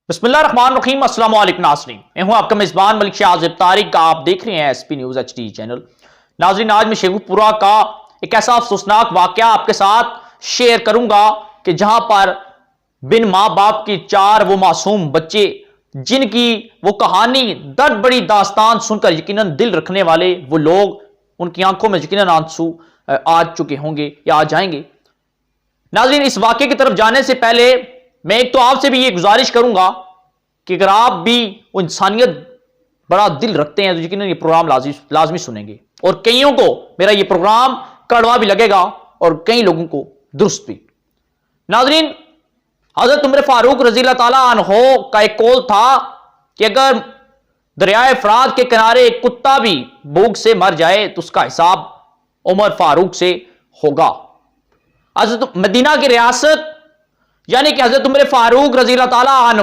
بسم اللہ الرحمن الرحیم۔ السلام علیکم ناظرین، میں ہوں آپ کا میزبان ملک شاہ عازب طارق کا، آپ دیکھ رہے ہیں ایس پی نیوز ایچ ڈی چینل۔ ناظرین، آج میں شیخو پورہ کا ایک ایسا افسوسناک واقعہ آپ کے ساتھ شیئر کروں گا کہ جہاں پر بن ماں باپ کی چار وہ معصوم بچے، جن کی وہ کہانی درد بڑی داستان سن کر یقیناً دل رکھنے والے وہ لوگ، ان کی آنکھوں میں یقیناً آنسو آ چکے ہوں گے یا آ جائیں گے۔ ناظرین، اس واقعے کی طرف جانے سے پہلے میں ایک تو آپ سے بھی یہ گزارش کروں گا کہ اگر آپ بھی وہ انسانیت بڑا دل رکھتے ہیں تو یقیناً یہ پروگرام لازمی سنیں گے، اور کئیوں کو میرا یہ پروگرام کڑوا بھی لگے گا اور کئی لوگوں کو درست بھی۔ ناظرین، حضرت عمر فاروق رضی اللہ تعالیٰ عنہ کا ایک قول تھا کہ اگر دریائے فرات کے کنارے ایک کتا بھی بھوک سے مر جائے تو اس کا حساب عمر فاروق سے ہوگا۔ حضرت مدینہ کی ریاست یعنی کہ حضرت عمر فاروق رضی اللہ تعالیٰ عنہ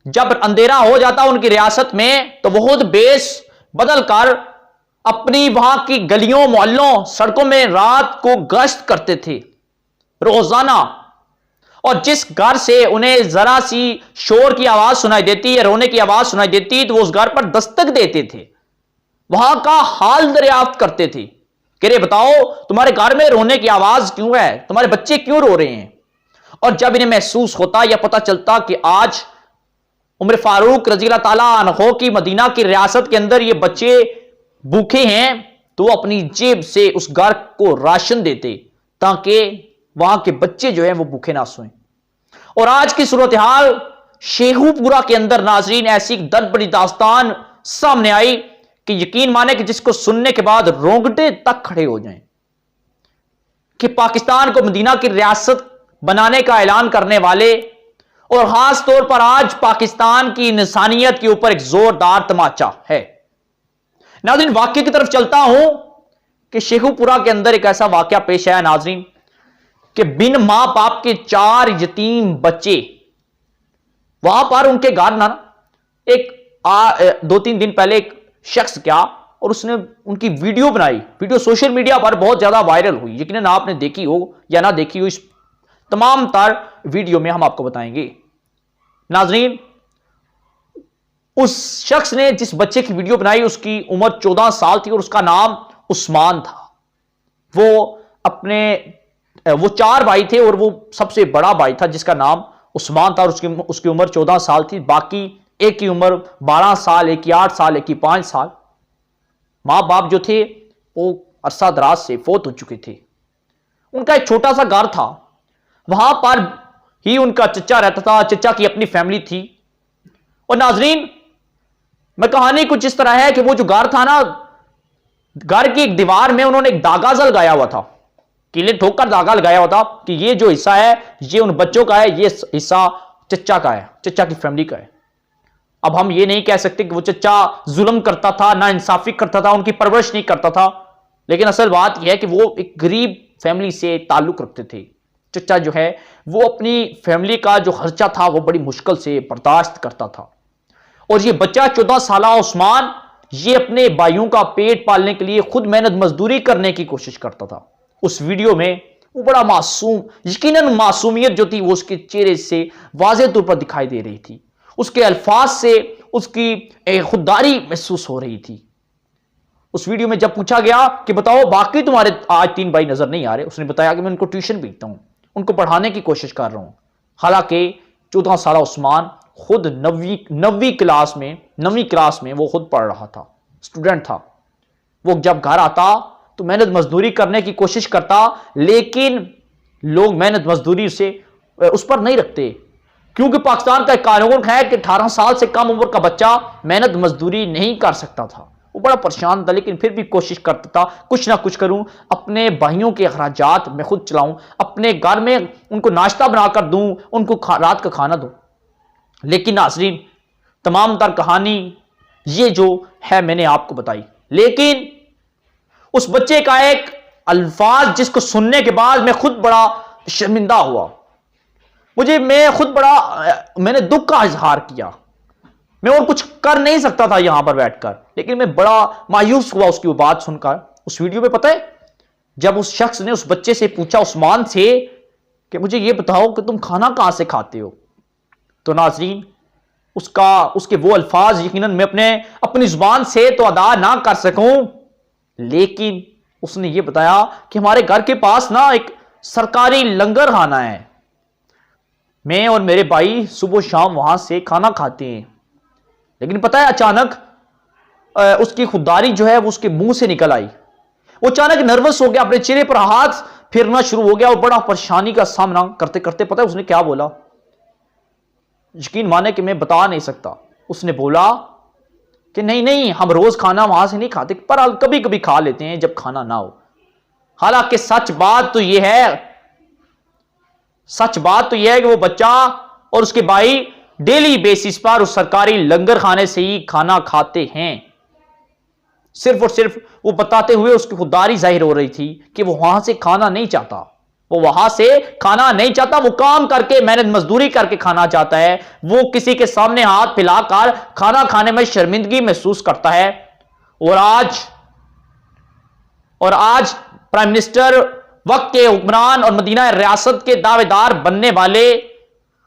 جب اندھیرا ہو جاتا ان کی ریاست میں تو وہ خود بیس بدل کر اپنی وہاں کی گلیوں محلوں سڑکوں میں رات کو گشت کرتے تھے روزانہ، اور جس گھر سے انہیں ذرا سی شور کی آواز سنائی دیتی یا رونے کی آواز سنائی دیتی تو وہ اس گھر پر دستک دیتے تھے، وہاں کا حال دریافت کرتے تھے کہ رے بتاؤ تمہارے گھر میں رونے کی آواز کیوں ہے، تمہارے بچے کیوں رو رہے ہیں۔ اور جب انہیں محسوس ہوتا یا پتہ چلتا کہ آج عمر فاروق رضی اللہ تعالیٰ عنہ کی مدینہ کی ریاست کے اندر یہ بچے بھوکے ہیں تو وہ اپنی جیب سے اس گھر کو راشن دیتے تاکہ وہاں کے بچے جو ہیں وہ بھوکے نہ سوئیں۔ اور آج کی صورتحال شیخو پورہ کے اندر ناظرین ایسی درد بڑی داستان سامنے آئی کہ یقین مانے کہ جس کو سننے کے بعد رونگٹے تک کھڑے ہو جائیں کہ پاکستان کو مدینہ کی ریاست بنانے کا اعلان کرنے والے، اور خاص طور پر آج پاکستان کی انسانیت کے اوپر ایک زوردار تماچا ہے۔ ناظرین، واقعے کی طرف چلتا ہوں کہ شیخو پورہ کے اندر ایک ایسا واقعہ پیش آیا ناظرین کہ بن ماں باپ کے چار یتیم بچے، وہاں پر ان کے گھر نا ایک 2-3 دن پہلے ایک شخص کیا اور اس نے ان کی ویڈیو بنائی، ویڈیو سوشل میڈیا پر بہت زیادہ وائرل ہوئی، یقیناً آپ نے دیکھی ہو یا نہ دیکھی ہو، اس تمام تر ویڈیو میں ہم آپ کو بتائیں گے۔ ناظرین، اس شخص نے جس بچے کی ویڈیو بنائی اس کی عمر 14 سال تھی اور اس کا نام عثمان تھا۔ وہ 4 بھائی تھے اور وہ سب سے بڑا بھائی تھا جس کا نام عثمان تھا، اور اس کی عمر 14 سال تھی، باقی ایک کی عمر 12 سال، ایک کی 8 سال، ایک کی 5 سال۔ ماں باپ جو تھے وہ عرصہ دراز سے فوت ہو چکے تھے۔ ان کا ایک چھوٹا سا گھر تھا، وہاں پر ہی ان کا چچا رہتا تھا، چچا کی اپنی فیملی تھی۔ اور ناظرین، میں کہانی کچھ اس طرح ہے کہ وہ جو گھر تھا نا، گھر کی ایک دیوار میں انہوں نے ایک داغا سا لگایا ہوا تھا، کیلیں ٹھوک کر داغا لگایا ہوا تھا کہ یہ جو حصہ ہے یہ ان بچوں کا ہے، یہ حصہ چچا کا ہے، چچا کی فیملی کا ہے۔ اب ہم یہ نہیں کہہ سکتے کہ وہ چچا ظلم کرتا تھا، نا انصافی کرتا تھا، ان کی پرورش نہیں کرتا تھا، لیکن اصل بات یہ ہے کہ وہ ایک غریب فیملی سے تعلق رکھتے تھے۔ چچا جو ہے وہ اپنی فیملی کا جو خرچہ تھا وہ بڑی مشکل سے برداشت کرتا تھا، اور یہ بچہ 14 سالہ عثمان یہ اپنے بھائیوں کا پیٹ پالنے کے لیے خود محنت مزدوری کرنے کی کوشش کرتا تھا۔ اس ویڈیو میں وہ بڑا معصوم، یقیناً معصومیت جو تھی وہ اس کے چہرے سے واضح طور پر دکھائی دے رہی تھی، اس کے الفاظ سے اس کی خودداری محسوس ہو رہی تھی۔ اس ویڈیو میں جب پوچھا گیا کہ بتاؤ باقی تمہارے آج 3 بھائی نظر نہیں آ رہے، اس نے بتایا کہ میں ان کو ٹیوشن بھیجتا ہوں، ان کو پڑھانے کی کوشش کر رہا ہوں۔ حالانکہ 14 سالہ عثمان خود 9ویں کلاس میں وہ خود پڑھ رہا تھا، اسٹوڈنٹ تھا۔ وہ جب گھر آتا تو محنت مزدوری کرنے کی کوشش کرتا، لیکن لوگ محنت مزدوری سے اس پر نہیں رکھتے، کیونکہ پاکستان کا ایک قانون ہے کہ 18 سال سے کم عمر کا بچہ محنت مزدوری نہیں کر سکتا تھا۔ وہ بڑا پریشان تھا، لیکن پھر بھی کوشش کرتا تھا کچھ نہ کچھ کروں، اپنے بھائیوں کے اخراجات میں خود چلاؤں، اپنے گھر میں ان کو ناشتہ بنا کر دوں، ان کو رات کا کھانا دوں۔ لیکن ناظرین، تمام تر کہانی یہ جو ہے میں نے آپ کو بتائی، لیکن اس بچے کا ایک الفاظ جس کو سننے کے بعد میں خود بڑا شرمندہ ہوا، میں نے دکھ کا اظہار کیا، میں اور کچھ کر نہیں سکتا تھا یہاں پر بیٹھ کر، لیکن میں بڑا مایوس ہوا اس کی وہ بات سن کر۔ اس ویڈیو میں پتہ ہے جب اس شخص نے اس بچے سے پوچھا، عثمان سے، کہ مجھے یہ بتاؤ کہ تم کھانا کہاں سے کھاتے ہو، تو ناظرین اس کے وہ الفاظ یقیناً میں اپنی زبان سے تو ادا نہ کر سکوں، لیکن اس نے یہ بتایا کہ ہمارے گھر کے پاس نا ایک سرکاری لنگر خانہ ہے، میں اور میرے بھائی صبح و شام وہاں سے کھانا کھاتے ہیں۔ لیکن پتہ ہے اچانک اس کی خودداری جو ہے وہ اس کے منہ سے نکل آئی، وہ اچانک نروس ہو گیا، اپنے چہرے پر ہاتھ پھرنا شروع ہو گیا اور بڑا پریشانی کا سامنا کرتے کرتے پتہ ہے اس نے کیا بولا؟ یقین مانے کہ میں بتا نہیں سکتا۔ اس نے بولا کہ نہیں ہم روز کھانا وہاں سے نہیں کھاتے، پر کبھی کبھی کھا لیتے ہیں جب کھانا نہ ہو۔ حالانکہ سچ بات تو یہ ہے کہ وہ بچہ اور اس کے بھائی ڈیلی بیسس پر اس سرکاری لنگر خانے سے ہی کھانا کھاتے ہیں۔ صرف اور صرف وہ بتاتے ہوئے اس کی خودداری ظاہر ہو رہی تھی کہ وہ وہاں سے کھانا نہیں چاہتا، وہ کام کر کے محنت مزدوری کر کے کھانا چاہتا ہے، وہ کسی کے سامنے ہاتھ پھیلا کر کھانا کھانے میں شرمندگی محسوس کرتا ہے۔ اور آج پرائم منسٹر، وقت کے حکمران اور مدینہ ریاست کے دعوے دار بننے والے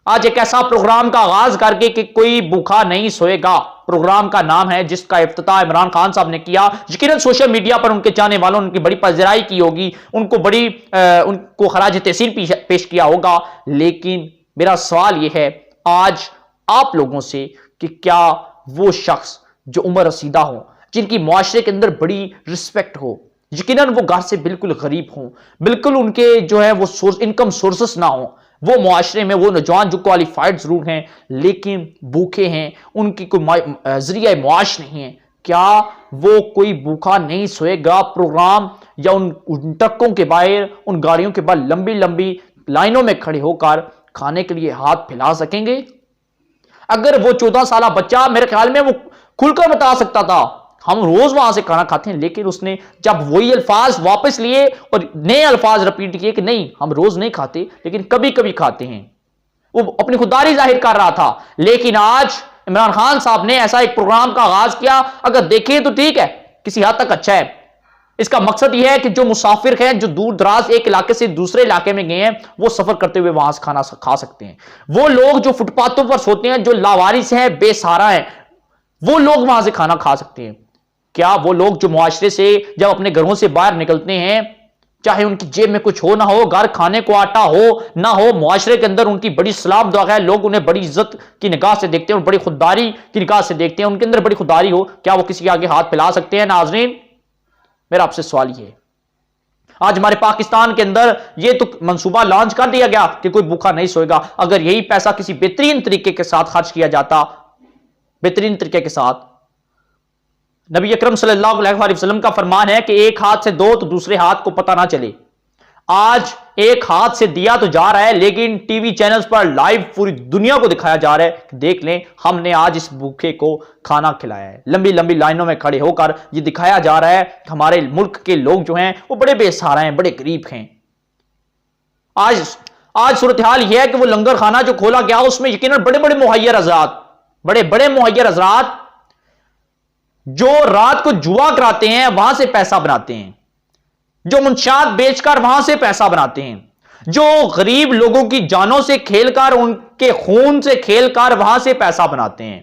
آج ایک ایسا پروگرام کا آغاز کر کے کہ کوئی بھوکا نہیں سوئے گا، پروگرام کا نام ہے، جس کا افتتاح عمران خان صاحب نے کیا۔ یقیناً سوشل میڈیا پر ان کے چاہنے والوں نے ان کی بڑی پذیرائی کی ہوگی، ان کو خراج تحسین پیش کیا ہوگا۔ لیکن میرا سوال یہ ہے آج آپ لوگوں سے کہ کیا وہ شخص جو عمر رسیدہ ہوں، جن کی معاشرے کے اندر بڑی رسپیکٹ ہو، یقیناً وہ گھر سے بالکل غریب ہوں، بالکل ان کے جو ہے وہ انکم سورسز نہ ہوں، وہ معاشرے میں وہ نوجوان جو کوالیفائڈ ضرور ہیں لیکن بھوکے ہیں، ان کی کوئی ذریعہ معاش نہیں ہے، کیا وہ کوئی بھوکا نہیں سوئے گا پروگرام یا ان ٹرکوں کے باہر، ان گاڑیوں کے باہر لمبی لمبی لائنوں میں کھڑے ہو کر کھانے کے لیے ہاتھ پھیلا سکیں گے؟ اگر وہ 14 سالہ بچہ، میرے خیال میں وہ کھل کر بتا سکتا تھا ہم روز وہاں سے کھانا کھاتے ہیں، لیکن اس نے جب وہی الفاظ واپس لیے اور نئے الفاظ رپیٹ کیے کہ نہیں ہم روز نہیں کھاتے لیکن کبھی کبھی کھاتے ہیں، وہ اپنی خودداری ظاہر کر رہا تھا۔ لیکن آج عمران خان صاحب نے ایسا ایک پروگرام کا آغاز کیا، اگر دیکھیں تو ٹھیک ہے، کسی حد تک اچھا ہے۔ اس کا مقصد یہ ہے کہ جو مسافر ہیں، جو دور دراز ایک علاقے سے دوسرے علاقے میں گئے ہیں، وہ سفر کرتے ہوئے وہاں سے کھانا کھا سکتے ہیں۔ وہ لوگ جو فٹ پاتھوں پر سوتے ہیں، جو لاوارث ہیں، بے سہارا ہیں، وہ لوگ وہاں سے کھانا کھا سکتے ہیں۔ کیا وہ لوگ جو معاشرے سے جب اپنے گھروں سے باہر نکلتے ہیں، چاہے ان کی جیب میں کچھ ہو نہ ہو، گھر کھانے کو آٹا ہو نہ ہو، معاشرے کے اندر ان کی بڑی سلام دعا ہے، لوگ انہیں بڑی عزت کی نگاہ سے دیکھتے ہیں اور بڑی خودداری کی نگاہ سے دیکھتے ہیں، ان کے اندر بڑی خودداری ہو، کیا وہ کسی کے آگے ہاتھ پھیلا سکتے ہیں؟ ناظرین، میرا آپ سے سوال یہ ہے، آج ہمارے پاکستان کے اندر یہ تو منصوبہ لانچ کر دیا گیا کہ کوئی بھوکا نہیں سوئے گا، اگر یہی پیسہ کسی بہترین طریقے کے ساتھ خرچ کیا جاتا، بہترین طریقے کے ساتھ، نبی اکرم صلی اللہ علیہ وآلہ وسلم کا فرمان ہے کہ ایک ہاتھ سے دو تو دوسرے ہاتھ کو پتہ نہ چلے۔ آج ایک ہاتھ سے دیا تو جا رہا ہے، لیکن ٹی وی چینلز پر لائیو پوری دنیا کو دکھایا جا رہا ہے کہ دیکھ لیں ہم نے آج اس بھوکے کو کھانا کھلایا ہے۔ لمبی لمبی لائنوں میں کھڑے ہو کر یہ دکھایا جا رہا ہے کہ ہمارے ملک کے لوگ جو ہیں وہ بڑے بے سہارا ہیں، بڑے غریب ہیں۔ آج صورتحال یہ ہے کہ وہ لنگر خانہ جو کھولا گیا اس میں یقیناً بڑے بڑے مہیر حضرات جو رات کو جوا کراتے ہیں، وہاں سے پیسہ بناتے ہیں، جو منشیات بیچ کر وہاں سے پیسہ بناتے ہیں، جو غریب لوگوں کی جانوں سے کھیل کر، ان کے خون سے کھیل کر وہاں سے پیسہ بناتے ہیں،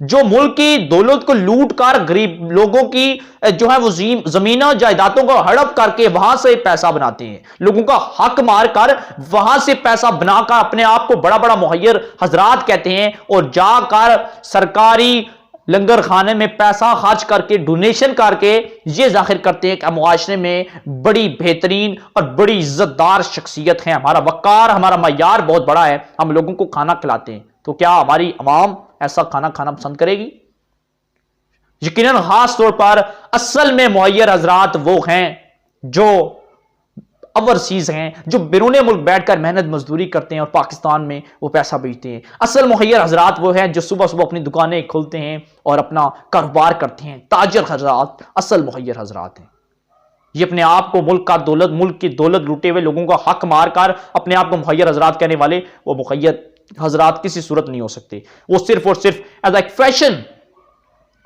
جو ملک کی دولت کو لوٹ کر غریب لوگوں کی جو ہے وہ زمینوں جائیدادوں کو ہڑپ کر کے وہاں سے پیسہ بناتے ہیں، لوگوں کا حق مار کر وہاں سے پیسہ بنا کر اپنے آپ کو بڑا بڑا مہیر حضرات کہتے ہیں، اور جا کر سرکاری لنگر خانے میں پیسہ خرچ کر کے، ڈونیشن کر کے یہ ظاہر کرتے ہیں کہ معاشرے میں بڑی بہترین اور بڑی عزت دار شخصیت ہے، ہمارا وقار، ہمارا معیار بہت بڑا ہے، ہم لوگوں کو کھانا کھلاتے ہیں۔ تو کیا ہماری عوام ایسا کھانا کھانا پسند کرے گی؟ یقیناً خاص طور پر اصل میں مہیر حضرات وہ ہیں جو اوورسیز ہیں، جو بیرون ملک بیٹھ کر محنت مزدوری کرتے ہیں اور پاکستان میں وہ پیسہ بھیجتے ہیں۔ اصل مہیر حضرات وہ ہیں جو صبح صبح اپنی دکانیں کھولتے ہیں اور اپنا کاروبار کرتے ہیں، تاجر حضرات اصل مہیر حضرات ہیں۔ یہ اپنے آپ کو ملک کی دولت لوٹے ہوئے لوگوں کا حق مار کر اپنے آپ کو مہیر حضرات کہنے والے وہ مہیر حضرات کسی صورت نہیں ہو سکتے۔ وہ صرف اور صرف ایز اے فیشن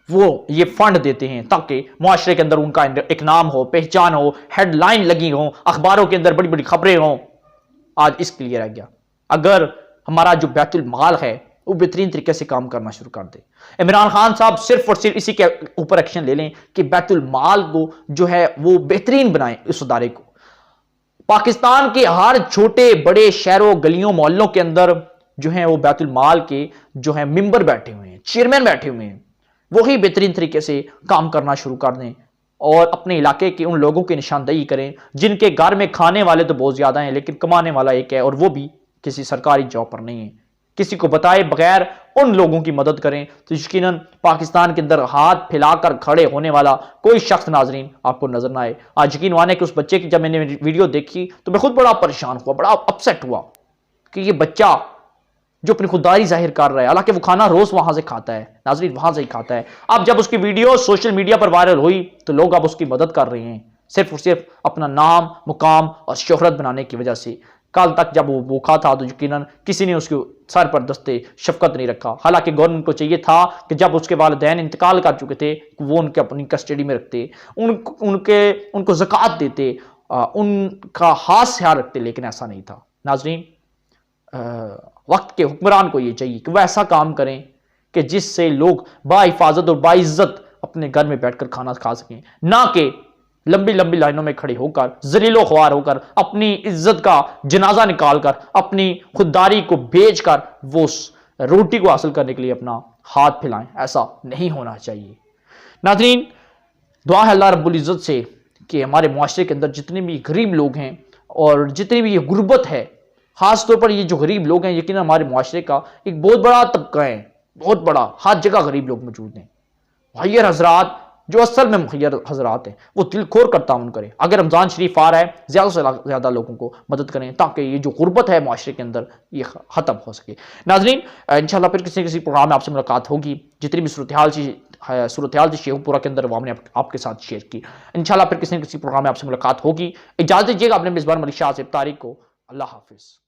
وہ یہ فنڈ دیتے ہیں تاکہ معاشرے کے اندر ان کا ایک نام ہو، پہچان ہو، ہیڈ لائن لگی ہوں، اخباروں کے اندر بڑی بڑی خبریں ہوں۔ آج اس کے لیے رہ گیا۔ اگر ہمارا جو بیت المال ہے وہ بہترین طریقے سے کام کرنا شروع کر دے. عمران خان صاحب صرف اور صرف اسی کے اوپر ایکشن لے لیں کہ بیت المال کو جو ہے وہ بہترین بنائیں. اس ادارے کو پاکستان کے ہر چھوٹے بڑے شہروں گلیوں محلوں کے اندر جو ہیں وہ بیت المال کے جو ہیں ممبر بیٹھے ہوئے ہیں, چیئرمین بیٹھے ہوئے ہیں, وہی بہترین طریقے سے کام کرنا شروع کر دیں اور اپنے علاقے کے ان لوگوں کی نشاندہی کریں جن کے گھر میں کھانے والے تو بہت زیادہ ہیں لیکن کمانے والا ایک ہے, اور وہ بھی کسی سرکاری جاب پر نہیں ہے. کسی کو بتائے بغیر ان لوگوں کی مدد کریں تو یقیناً پاکستان کے اندر ہاتھ پھیلا کر کھڑے ہونے والا کوئی شخص ناظرین آپ کو نظر نہ آئے. آج یقین مانے کہ اس بچے کی جب میں نے ویڈیو دیکھی تو میں خود بڑا پریشان ہوا, بڑا اپسیٹ ہوا کہ یہ بچہ جو اپنی خودداری ظاہر کر رہا ہے, حالانکہ وہ کھانا روز وہاں سے کھاتا ہے ناظرین, وہاں سے ہی کھاتا ہے. اب جب اس کی ویڈیو سوشل میڈیا پر وائرل ہوئی تو لوگ اب اس کی مدد کر رہے ہیں صرف اور صرف اپنا نام مقام اور شہرت بنانے کی وجہ سے. کل تک جب وہ بھوکا تھا تو یقیناً کسی نے اس کے سر پر دستے شفقت نہیں رکھا, حالانکہ گورنمنٹ کو چاہیے تھا کہ جب اس کے والدین انتقال کر چکے تھے وہ ان کے اپنی کسٹڈی میں رکھتے, ان کو زکوٰۃ دیتے, ان کا خاص خیال رکھتے, لیکن ایسا نہیں تھا. ناظرین وقت کے حکمران کو یہ چاہیے کہ وہ ایسا کام کریں کہ جس سے لوگ با حفاظت اور باعزت اپنے گھر میں بیٹھ کر کھانا کھا سکیں, نہ کہ لمبی لمبی لائنوں میں کھڑے ہو کر ذلیل و خوار ہو کر اپنی عزت کا جنازہ نکال کر اپنی خودداری کو بیچ کر وہ روٹی کو حاصل کرنے کے لیے اپنا ہاتھ پھیلائیں. ایسا نہیں ہونا چاہیے. ناظرین دعا ہے اللہ رب العزت سے کہ ہمارے معاشرے کے اندر جتنے بھی غریب لوگ ہیں اور جتنی بھی یہ غربت ہے, خاص طور پر یہ جو غریب لوگ ہیں, یقیناً ہمارے معاشرے کا ایک بہت بڑا طبقہ ہے, بہت بڑا, ہر جگہ غریب لوگ موجود ہیں. مخیر حضرات جو اصل میں مخیر حضرات ہیں وہ دل کھول کر تعاون کریں. اگر رمضان شریف آ رہا ہے زیادہ سے زیادہ لوگوں کو مدد کریں تاکہ یہ جو غربت ہے معاشرے کے اندر یہ ختم ہو سکے. ناظرین انشاءاللہ پھر کسی پروگرام میں آپ سے ملاقات ہوگی. جتنی بھی صورتحال تھی شیخو پورہ کے اندر وہ ہم نے آپ کے ساتھ شیئر کی. انشاءاللہ پھر کسی پروگرام میں آپ سے ملاقات ہوگی. اجازت دیجیے گا اپنے میزبان ملک شاہ آصف طارق کو. اللہ حافظ.